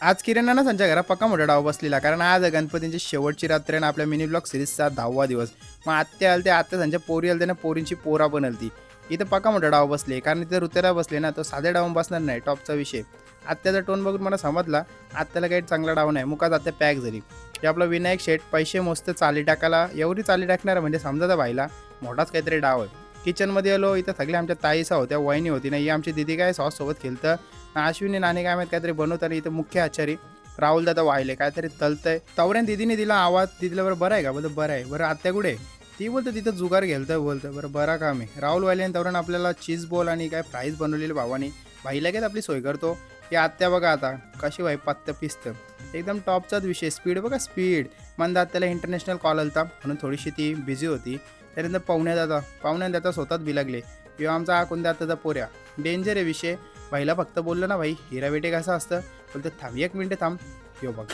आज किरण ना त्यांच्या घरात पक्का मोठा डाव बसलेला, कारण आज आहे गणपतींची शेवटची रात्र आणि आपल्या मिनी ब्लॉग सिरीजचा 10वा दिवस. मग आत्या आलते, आत्या त्यांच्या पोरी आलते ना, पोरींची पोरा बनलती. इथं पक्का मोठा डाव बसले, कारण इथं ऋतुला बसले ना, तो साध्या डावून बसणार नाही, टॉपचा विषय. आत्याचा टोन बघून मला समजला आत्याला काही चांगला डाव नाही, मुकाच आत्या पॅक झाली. की आपला विनायक शेठ पैसे मस्त चाली टाकायला, एवढी चाली टाकणार म्हणजे समजा त्या बाईला मोठाच काहीतरी डाव आहे. किचनमध्ये आलो, इथं सगळे आमच्या ताईसा होत्या, वहिनी होती ना, ही आमची दिदी काय सॉससोबत खेळतं. अश्विनी नाणे काय माहीत काहीतरी बनवताना इथं मुख्य आचारी राहुल दादा वाहिले काहीतरी तलतंय. तवऱ्यान दिदीने दिला आवाज, दिदीला बरं बरं आहे का, बोलतं बरं आहे. बरं आत्या कुठे? ती बोलतं तिथं जुगार घेलतं, बोलतं बरं बरा काम आहे. राहुल वाहिले आणि तवऱ्यान आपल्याला चीज बॉल आणि काय फ्राईज बनवलेले भावानी. भाईला काय आपली सोय करतो. की आत्या बघा आता कशी भाई पत्तं पिसतं, एकदम टॉपचाच विषय. स्पीड बघा स्पीड. मंदा आत्याला इंटरनॅशनल कॉल आलता म्हणून थोडीशी ती बिझी होती. त्यानंतर पाहुण्यात आता स्वतःच बिलागले किंवा आमचा हा कोणत्या आत्ताचा पोऱ्या डेंजर आहे विषय. भाईला फक्त बोललो ना, भाई हिरा बेटे कसं असतं, बोलतो थांब 1 मिनिट थांब. यो बघ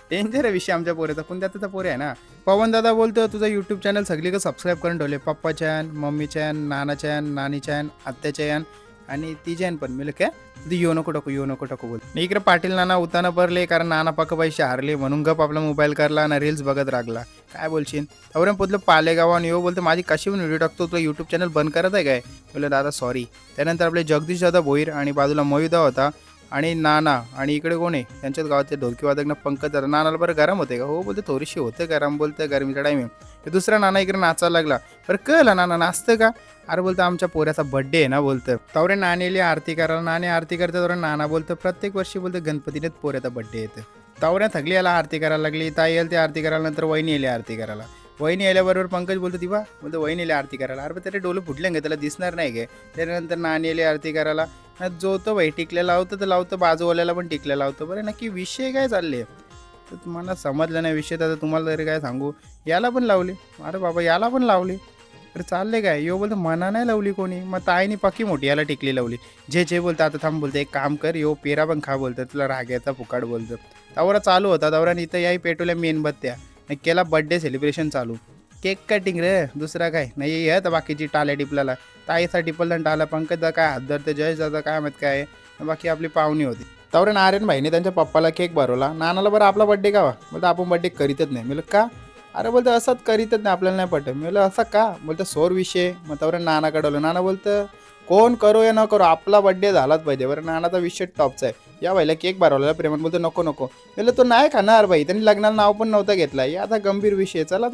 डेंजर आहे विषय आमच्या पोऱ्याचा, पण त्यात तर पोरे आहे ना. पवन दादा बोलतो तुझं यूट्यूब चॅनल सगळीकडे सबस्क्राईब करून ठेवले, पप्पा चॅन, मम्मी चॅन, नाना चॅन, नानी चॅन, आत्या चॅन आणि ती चॅन पण. मी काय तू येऊ नको टाकू बोल. इकडे पाटील नाना उताना पडले, कारण नाना पक्क पैसे हारले म्हणून गप आपला मोबाईल करला आणि रील्स बघत रागला. काय बोलशील तवऱ्या पोतलं पालेगावान येऊ, बोलतो माझी कशी पण व्हिडिओ टाकतो, तुला यूट्यूब चॅनल बंद करत आहे काय. बोललं दादा सॉरी. त्यानंतर आपले जगदीश दादा भोईर आणि बाजूला मयुदा होता आणि नाना आणि इकडे कोण आहे त्यांच्याच गावातले ढोलकीवादक ना पंकज दादा. नानाला बरं गरम होते का, हो बोलते थोडीशी होतं गरम, बोलतं गरमीचा टाईम आहे. दुसरा नाना इकडे नाचायला लागला. बरं कळलं नाना नाचतं का, अरे बोलतं आमच्या पोऱ्याचा बड्डे आहे ना, बोलतं तवरे नाणेली आरती करायला. नाणे आरती करतं तवरे नाना बोलतं प्रत्येक वर्षी बोलतं गणपतीनेच पोऱ्याचा बड्डे येतं. तवऱ्या थकली याला आरती करायला लागली, ताई यायला ती आरती करायला, नंतर वहिनी यायला आरती करायला. वहिनी आल्याबरोबर पंकज बोलतो ती बा, बोलतो वहिनी यायला आरती करायला. अरे त्याला डोलं फुटले गे, त्याला दिसणार नाही गे. त्यानंतर नाणी यायला आरती करायला. जो तो भाई टिकल्या लावतं तर लावतं, बाजूवाल्याला पण टिकल्या लावतं. बरं नक्की विषय काय चालले तर तुम्हाला समजलं नाही विषय, तर तुम्हाला तरी काय सांगू. याला पण लावली, अरे बाबा याला पण लावली. अरे चालले काय, यो बोलतं मना नाही लावली कोणी, मग ताईनी पक्की मोठी याला टिकली लावली. जे बोलतं आता थांब, बोलतं एक काम कर, यो पेरा पण खा, बोलतं तुला राग्याचा फुकाड, बोलतं. तवरा चालू होता, तवराने इथं याही पेटवल्या मेणबत्त्या, केला बड्डे सेलिब्रेशन चालू. केक कटिंग रे, दुसरा काय नाही. हे तर बाकीची टाल्या टिपल्याला, ताईचा टिपलदन टाला, पंकजचा काय हात धरते, जयेश दादा काय माहीत काय. बाकी आपली पाहुणी होती. तवरण आर्यन भाईने त्यांच्या पप्पाला केक भरवला. नानाला बरं आपला बड्डे का बोलतं आपण बड्डे करीतच नाही. मी का, अरे बोलतं असंच करीतच नाही, आपल्याला नाही पटत. मी बोललं असं का, बोलतं सोर विषय. मग तवरण नाना कडवलं. नाना बोलतं कोण करो या न करो आपला बड्डे झालाच पाहिजे. बरं नानाचा विषय टॉपचा आहे. या भाईला केक भरवलेला प्रेमान, बोलतो नको नको. बोललं तो नाही खाणार भाई, त्यांनी लग्नाला नाव पण नव्हता घेतला. या आता गंभीर विषय. चला